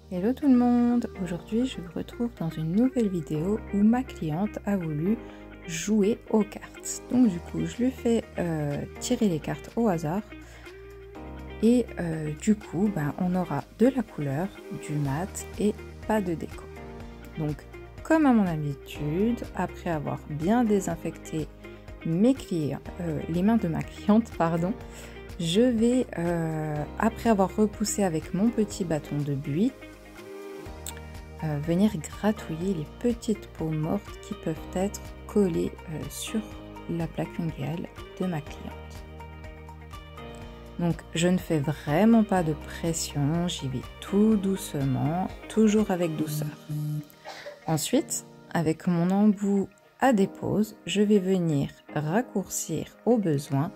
Hello tout le monde, aujourd'hui je vous retrouve dans une nouvelle vidéo où ma cliente a voulu jouer aux cartes. Donc du coup je lui fais tirer les cartes au hasard et du coup on aura de la couleur, du mat et pas de déco. Donc comme à mon habitude, après avoir bien désinfecté les mains de ma cliente, je vais, après avoir repoussé avec mon petit bâton de buis, venir gratouiller les petites peaux mortes qui peuvent être collées sur la plaque unguiale de ma cliente. Donc je ne fais vraiment pas de pression, j'y vais tout doucement, toujours avec douceur. Ensuite, avec mon embout à dépose, je vais venir raccourcir au besoin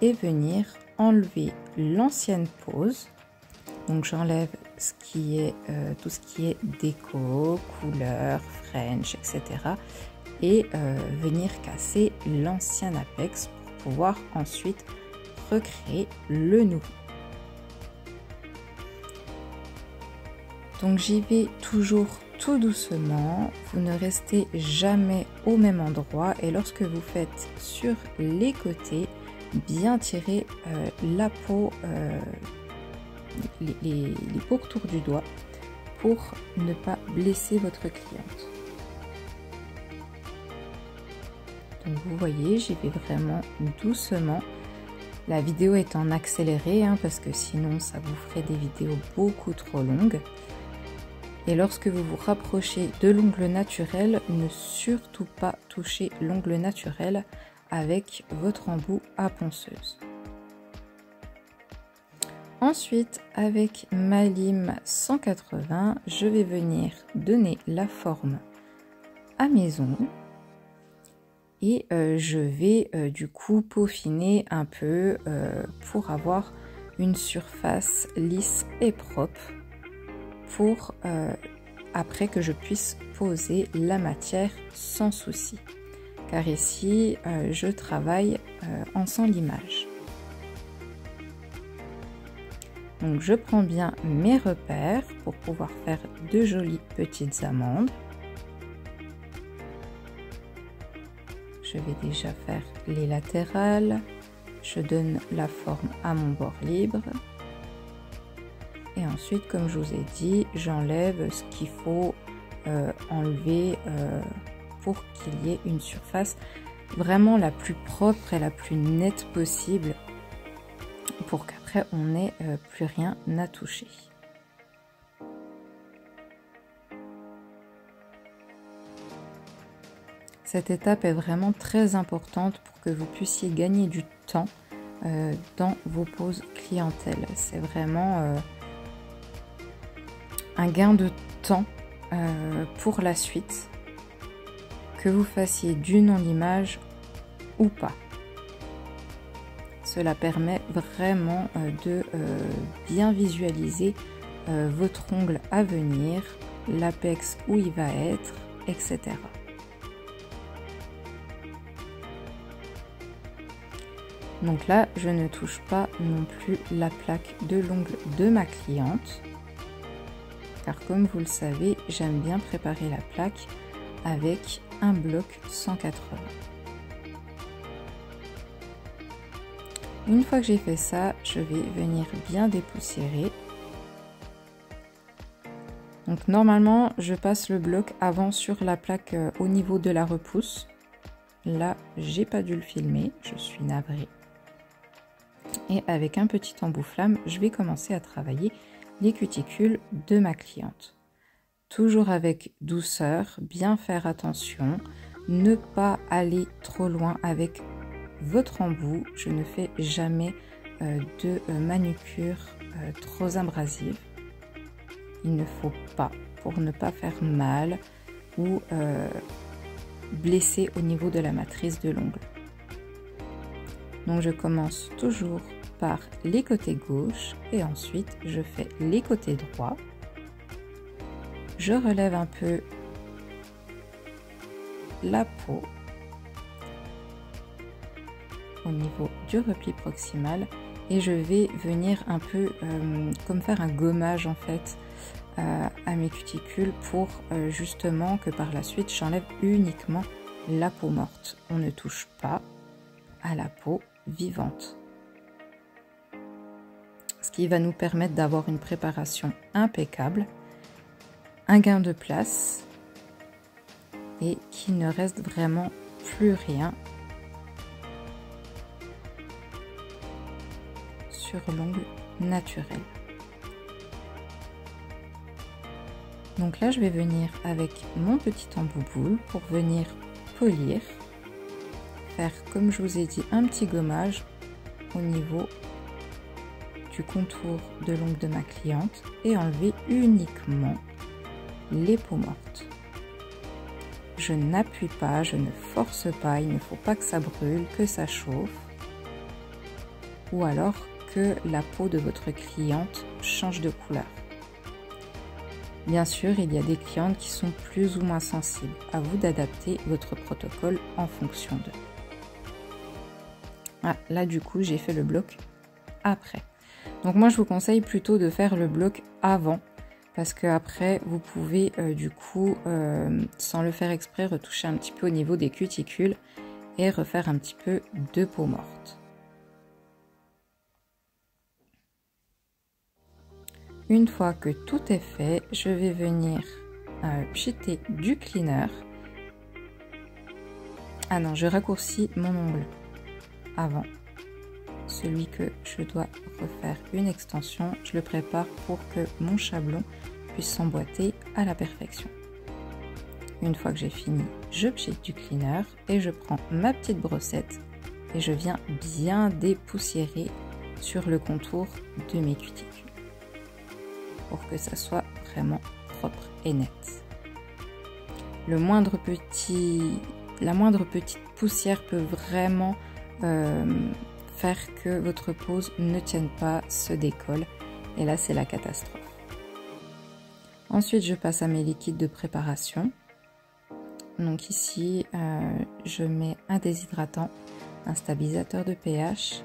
et venir enlever l'ancienne pose. Donc j'enlève tout ce qui est déco, couleur, French, etc. Et venir casser l'ancien apex pour pouvoir ensuite recréer le nouveau. Donc j'y vais toujours tout doucement, vous ne restez jamais au même endroit et lorsque vous faites sur les côtés, bien tirer la peau, les pourtours du doigt pour ne pas blesser votre cliente. Donc vous voyez, j'y vais vraiment doucement. La vidéo est en accéléré parce que sinon ça vous ferait des vidéos beaucoup trop longues. Et lorsque vous vous rapprochez de l'ongle naturel, ne surtout pas toucher l'ongle naturel avec votre embout à ponceuse. Ensuite, avec ma lime 180, je vais venir donner la forme à mes ongles et je vais du coup peaufiner un peu pour avoir une surface lisse et propre pour après que je puisse poser la matière sans souci. Car ici, je travaille en sans limage. Donc je prends bien mes repères pour pouvoir faire de jolies petites amandes. Je vais déjà faire les latérales. Je donne la forme à mon bord libre. Et ensuite, comme je vous ai dit, j'enlève ce qu'il faut enlever pour qu'il y ait une surface vraiment la plus propre et la plus nette possible pour qu'après on n'ait plus rien à toucher. Cette étape est vraiment très importante pour que vous puissiez gagner du temps dans vos poses clientèle. C'est vraiment un gain de temps pour la suite, que vous fassiez du non-limage ou pas. Cela permet vraiment de bien visualiser votre ongle à venir, l'apex où il va être, etc. Donc là, je ne touche pas non plus la plaque de l'ongle de ma cliente. Car comme vous le savez, j'aime bien préparer la plaque avec un bloc 180. Une fois que j'ai fait ça, je vais venir bien dépoussiérer. Donc normalement, je passe le bloc avant sur la plaque au niveau de la repousse. Là, j'ai pas dû le filmer, je suis navrée. Et avec un petit embout flamme, je vais commencer à travailler les cuticules de ma cliente. Toujours avec douceur, bien faire attention, ne pas aller trop loin avec votre embout. Je ne fais jamais de manucure trop abrasive. Il ne faut pas, pour ne pas faire mal ou blesser au niveau de la matrice de l'ongle. Donc je commence toujours par les côtés gauche et ensuite je fais les côtés droits. Je relève un peu la peau au niveau du repli proximal et je vais venir un peu comme faire un gommage en fait à mes cuticules pour justement que par la suite j'enlève uniquement la peau morte. On ne touche pas à la peau vivante. Ce qui va nous permettre d'avoir une préparation impeccable, un gain de place et qu'il ne reste vraiment plus rien sur l'ongle naturel. Donc là, je vais venir avec mon petit embout boule pour venir polir, faire comme je vous ai dit un petit gommage au niveau du contour de l'ongle de ma cliente et enlever uniquement les peaux mortes. Je n'appuie pas, je ne force pas, il ne faut pas que ça brûle, que ça chauffe ou alors que la peau de votre cliente change de couleur. Bien sûr, il y a des clientes qui sont plus ou moins sensibles. À vous d'adapter votre protocole en fonction d'eux. Ah, là, du coup, j'ai fait le bloc après. Donc moi, je vous conseille plutôt de faire le bloc avant. Parce que après, vous pouvez, du coup, sans le faire exprès, retoucher un petit peu au niveau des cuticules et refaire un petit peu de peau morte. Une fois que tout est fait, je vais venir pchiter du cleaner. Ah non, je raccourcis mon ongle avant. Celui que je dois refaire une extension, je le prépare pour que mon chablon puisse s'emboîter à la perfection. Une fois que j'ai fini, je pchite du cleaner et je prends ma petite brossette et je viens bien dépoussiérer sur le contour de mes cuticules pour que ça soit vraiment propre et net. La moindre petite poussière peut vraiment faire que votre pose ne tienne pas, se décolle et là c'est la catastrophe. Ensuite je passe à mes liquides de préparation. Donc ici je mets un déshydratant, un stabilisateur de pH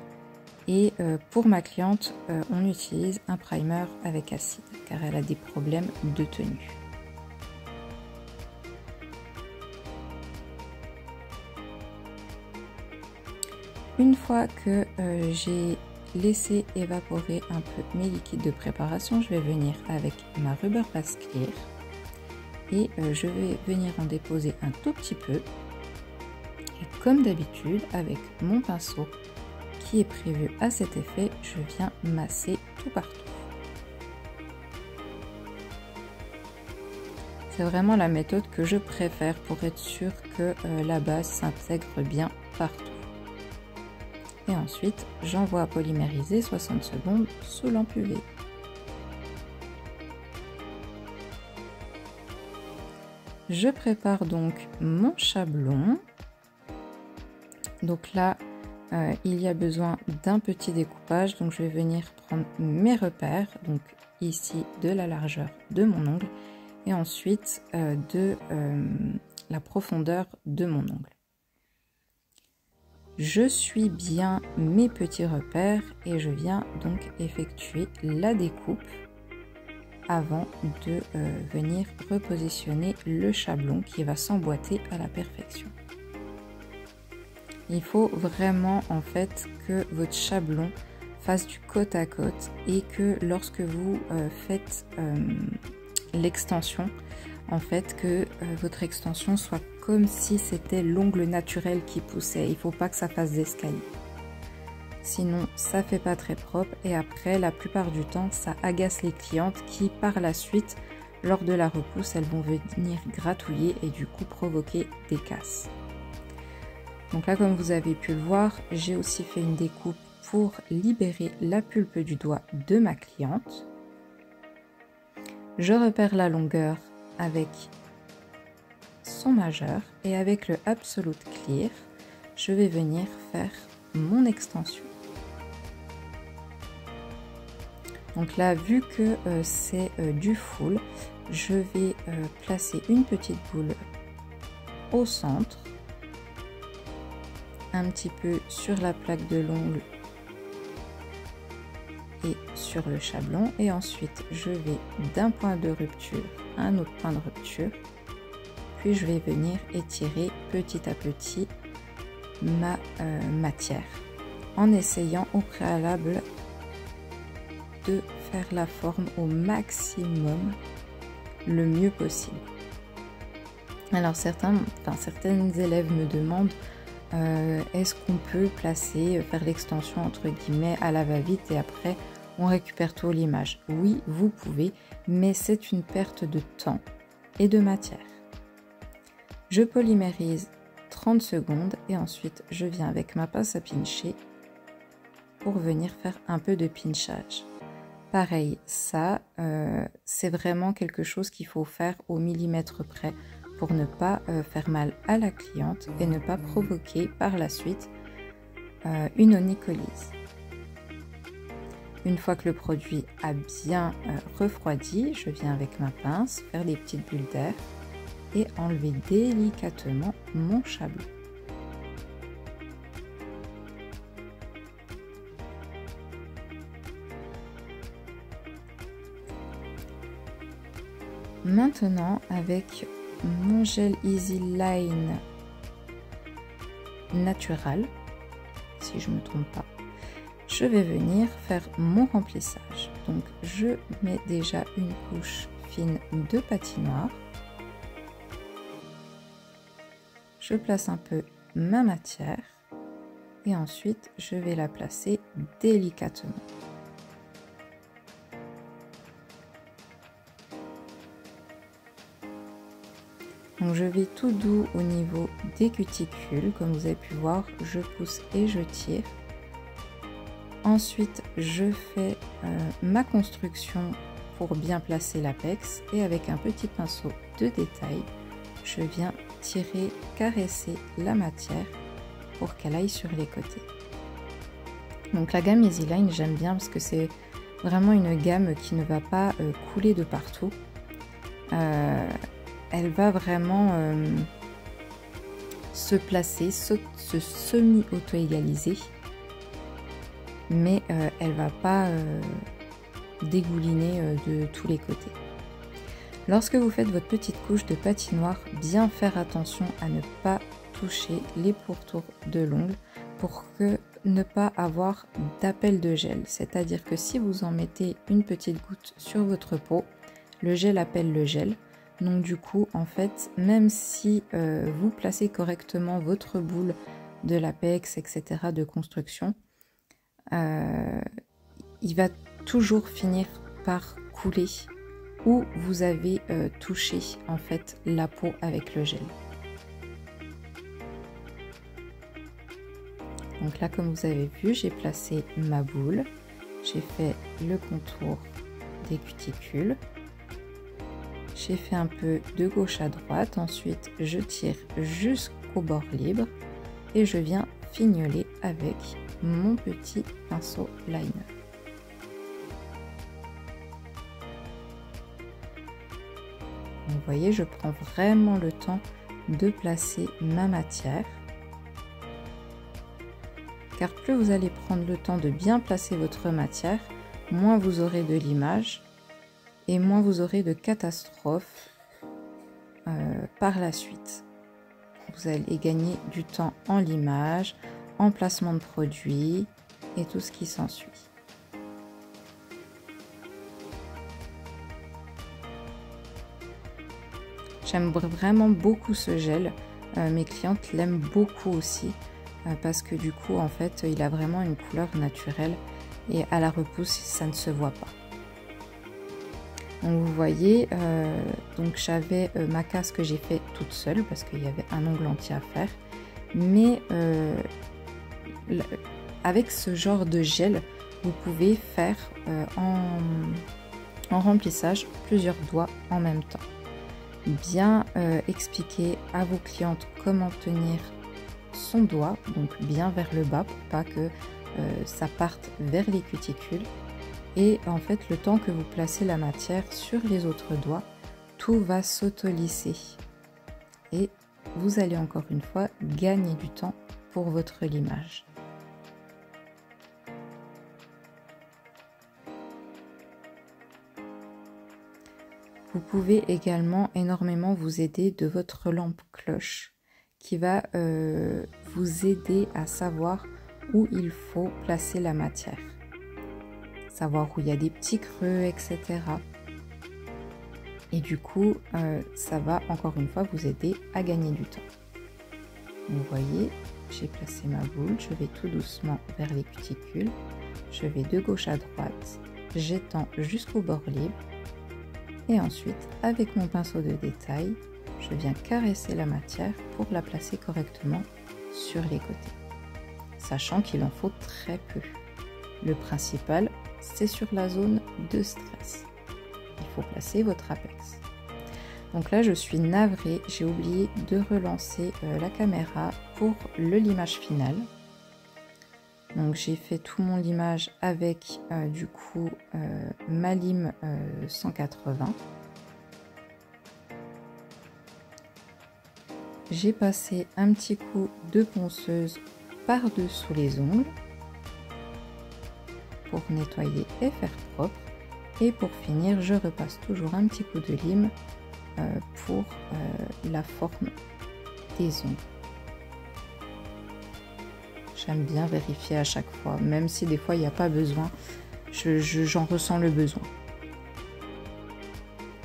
et pour ma cliente on utilise un primer avec acide car elle a des problèmes de tenue. Une fois que j'ai laissé évaporer un peu mes liquides de préparation, je vais venir avec ma Rubber Base Clear et je vais venir en déposer un tout petit peu. Et comme d'habitude, avec mon pinceau qui est prévu à cet effet, je viens masser tout partout. C'est vraiment la méthode que je préfère pour être sûr que la base s'intègre bien partout. Et ensuite, j'envoie polymériser 60 secondes sous lampe UV. Je prépare donc mon chablon. Donc là, il y a besoin d'un petit découpage. Donc je vais venir prendre mes repères. Donc ici, de la largeur de mon ongle. Et ensuite, de la profondeur de mon ongle. Je suis bien mes petits repères et je viens donc effectuer la découpe avant de venir repositionner le chablon qui va s'emboîter à la perfection. Il faut vraiment en fait que votre chablon fasse du côte à côte et que lorsque vous faites l'extension, en fait que votre extension soit comme si c'était l'ongle naturel qui poussait. Il ne faut pas que ça fasse d'escalier. Sinon, ça fait pas très propre et après, la plupart du temps, ça agace les clientes qui, par la suite, lors de la repousse, elles vont venir gratouiller et du coup provoquer des casses. Donc là, comme vous avez pu le voir, j'ai aussi fait une découpe pour libérer la pulpe du doigt de ma cliente. Je repère la longueur avec son majeur et avec le Absolute Clear, je vais venir faire mon extension. Donc là, vu que c'est du full, je vais placer une petite boule au centre, un petit peu sur la plaque de l'ongle et sur le chablon. Et ensuite, je vais d'un point de rupture à un autre point de rupture. Puis je vais venir étirer petit à petit ma matière en essayant au préalable de faire la forme au maximum le mieux possible. Alors certains élèves me demandent est-ce qu'on peut faire l'extension entre guillemets à la va-vite et après on récupère tout l'image. Oui, vous pouvez, mais c'est une perte de temps et de matière. Je polymérise 30 secondes et ensuite je viens avec ma pince à pincher pour venir faire un peu de pinchage. Pareil, ça, c'est vraiment quelque chose qu'il faut faire au millimètre près pour ne pas faire mal à la cliente et ne pas provoquer par la suite une onycholyse. Une fois que le produit a bien refroidi, je viens avec ma pince faire des petites bulles d'air et enlever délicatement mon chablon. Maintenant, avec mon gel Easy Line Natural, si je ne me trompe pas, je vais venir faire mon remplissage. Donc, je mets déjà une couche fine de patinoire. Je place un peu ma matière et ensuite, je vais la placer délicatement. Donc je vais tout doux au niveau des cuticules, comme vous avez pu voir, je pousse et je tire. Ensuite, je fais ma construction pour bien placer l'apex et avec un petit pinceau de détail, je viens tirer, caresser la matière pour qu'elle aille sur les côtés. Donc la gamme Easy Line, j'aime bien parce que c'est vraiment une gamme qui ne va pas couler de partout. Elle va vraiment se placer, se semi-auto-égaliser, mais elle va pas dégouliner de tous les côtés. Lorsque vous faites votre petite couche de patinoire, bien faire attention à ne pas toucher les pourtours de l'ongle pour ne pas avoir d'appel de gel. C'est-à-dire que si vous en mettez une petite goutte sur votre peau, le gel appelle le gel. Donc du coup, en fait, même si vous placez correctement votre boule de l'apex, etc. de construction, il va toujours finir par couler où vous avez touché en fait la peau avec le gel. Donc là, comme vous avez vu, j'ai placé ma boule, j'ai fait le contour des cuticules. J'ai fait un peu de gauche à droite, ensuite je tire jusqu'au bord libre et je viens fignoler avec mon petit pinceau liner. Donc, vous voyez, je prends vraiment le temps de placer ma matière. Car plus vous allez prendre le temps de bien placer votre matière, moins vous aurez de l'image et moins vous aurez de catastrophes par la suite. Vous allez gagner du temps en limage, en placement de produits et tout ce qui s'ensuit. J'aime vraiment beaucoup ce gel, mes clientes l'aiment beaucoup aussi parce que du coup en fait il a vraiment une couleur naturelle et à la repousse ça ne se voit pas. Donc vous voyez, donc j'avais ma casse que j'ai fait toute seule parce qu'il y avait un ongle entier à faire. Mais avec ce genre de gel, vous pouvez faire en remplissage plusieurs doigts en même temps. Bien expliquer à vos clientes comment tenir son doigt, donc bien vers le bas pour pas que ça parte vers les cuticules. Et en fait, le temps que vous placez la matière sur les autres doigts, tout va s'auto-lisser. Et vous allez encore une fois gagner du temps pour votre limage. Vous pouvez également énormément vous aider de votre lampe cloche qui va vous aider à savoir où il faut placer la matière. Savoir où il y a des petits creux, etc. Et du coup, ça va encore une fois vous aider à gagner du temps. Vous voyez, j'ai placé ma boule, je vais tout doucement vers les cuticules. Je vais de gauche à droite, j'étends jusqu'au bord libre. Et ensuite, avec mon pinceau de détail, je viens caresser la matière pour la placer correctement sur les côtés. Sachant qu'il en faut très peu. Le principal, c'est sur la zone de stress. Il faut placer votre apex. Donc là, je suis navrée, j'ai oublié de relancer la caméra pour le limage final. Donc j'ai fait tout mon limage avec du coup ma lime 180. J'ai passé un petit coup de ponceuse par-dessous les ongles pour nettoyer et faire propre. Et pour finir, je repasse toujours un petit coup de lime pour la forme des ongles. J'aime bien vérifier à chaque fois, même si des fois il n'y a pas besoin, j'en ressens le besoin.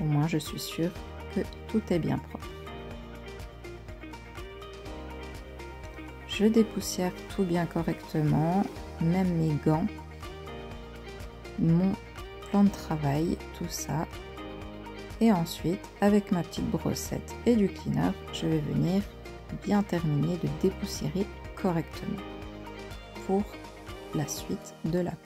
Au moins je suis sûre que tout est bien propre. Je dépoussière tout bien correctement, même mes gants, mon plan de travail, tout ça. Et ensuite, avec ma petite brossette et du cleaner, je vais venir bien terminer de dépoussiérer correctement pour la suite de la pose.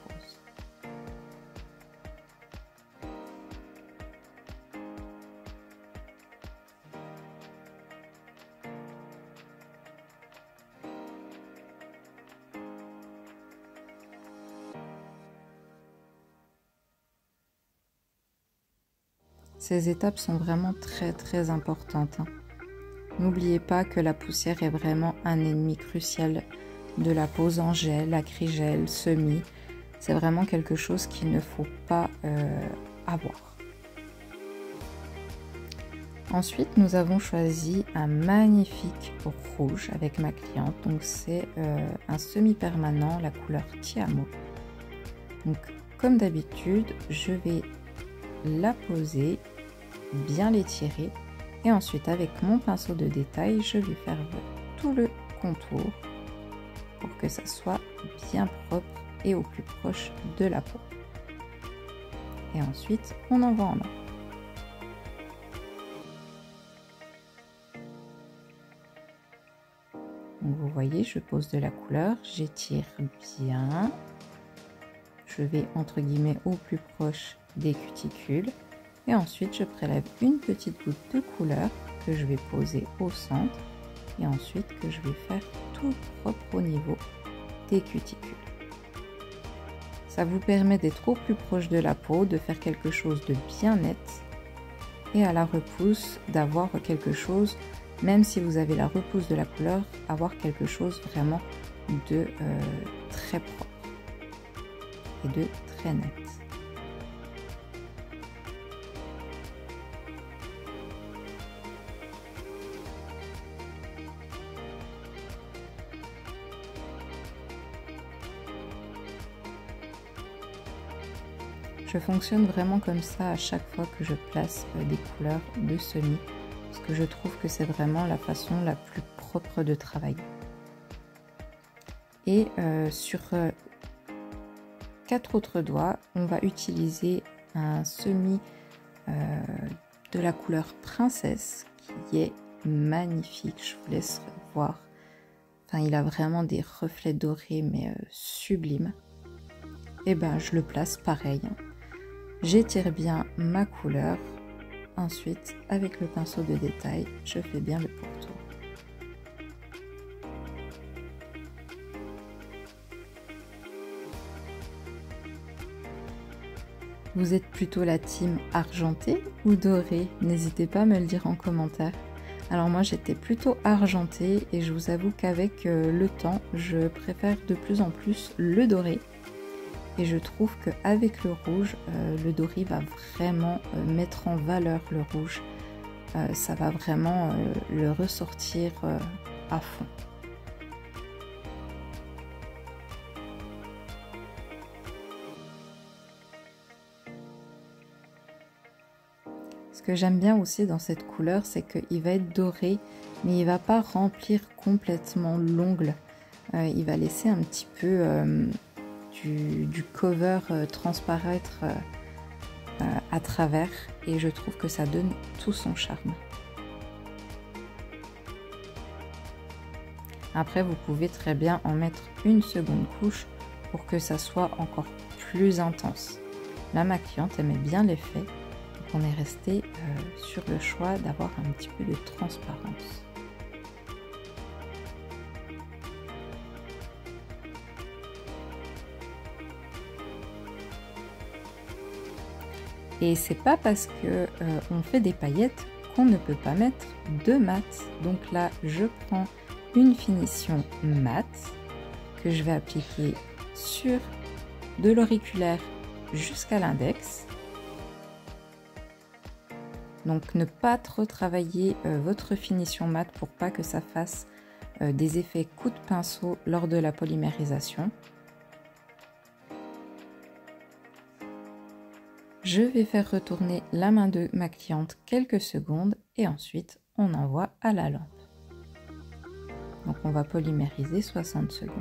Ces étapes sont vraiment très importantes. N'oubliez pas que la poussière est vraiment un ennemi crucial de la pose en gel, acrygel, semi. C'est vraiment quelque chose qu'il ne faut pas avoir. Ensuite, nous avons choisi un magnifique rouge avec ma cliente. Donc c'est un semi-permanent, la couleur Tiamo. Donc comme d'habitude, je vais la poser, bien l'étirer. Et ensuite, avec mon pinceau de détail, je vais faire tout le contour pour que ça soit bien propre et au plus proche de la peau. Et ensuite, on envoie en main. Donc vous voyez, je pose de la couleur, j'étire bien. Je vais entre guillemets au plus proche des cuticules. Et ensuite, je prélève une petite goutte de couleur que je vais poser au centre. Et ensuite, que je vais faire tout propre au niveau des cuticules. Ça vous permet d'être au plus proche de la peau, de faire quelque chose de bien net. Et à la repousse, d'avoir quelque chose, même si vous avez la repousse de la couleur, avoir quelque chose vraiment de très propre et de très net. Je fonctionne vraiment comme ça à chaque fois que je place des couleurs de semi, parce que je trouve que c'est vraiment la façon la plus propre de travailler. Et sur 4 autres doigts, on va utiliser un semi de la couleur princesse qui est magnifique. Je vous laisse voir. Enfin, il a vraiment des reflets dorés, mais sublimes. Et ben, je le place pareil. J'étire bien ma couleur. Ensuite, avec le pinceau de détail, je fais bien le pourtour. Vous êtes plutôt la team argentée ou dorée? N'hésitez pas à me le dire en commentaire. Alors moi j'étais plutôt argentée et je vous avoue qu'avec le temps, je préfère de plus en plus le doré. Et je trouve qu'avec le rouge, le Dory va vraiment mettre en valeur le rouge. Ça va vraiment le ressortir à fond. Ce que j'aime bien aussi dans cette couleur, c'est qu'il va être doré, mais il ne va pas remplir complètement l'ongle. Il va laisser un petit peu du cover transparaître à travers, et je trouve que ça donne tout son charme. Après, vous pouvez très bien en mettre une seconde couche pour que ça soit encore plus intense. Là, ma cliente aimait bien l'effet, donc on est resté sur le choix d'avoir un petit peu de transparence. Et c'est pas parce que on fait des paillettes qu'on ne peut pas mettre de mat. Donc là, je prends une finition mat que je vais appliquer sur de l'auriculaire jusqu'à l'index. Donc ne pas trop travailler votre finition mat pour pas que ça fasse des effets coup de pinceau lors de la polymérisation. Je vais faire retourner la main de ma cliente quelques secondes et ensuite on envoie à la lampe. Donc on va polymériser 60 secondes.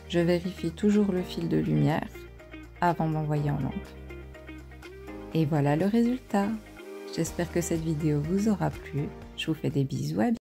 Je vérifie toujours le fil de lumière avant d'envoyer en lampe. Et voilà le résultat. J'espère que cette vidéo vous aura plu. Je vous fais des bisous.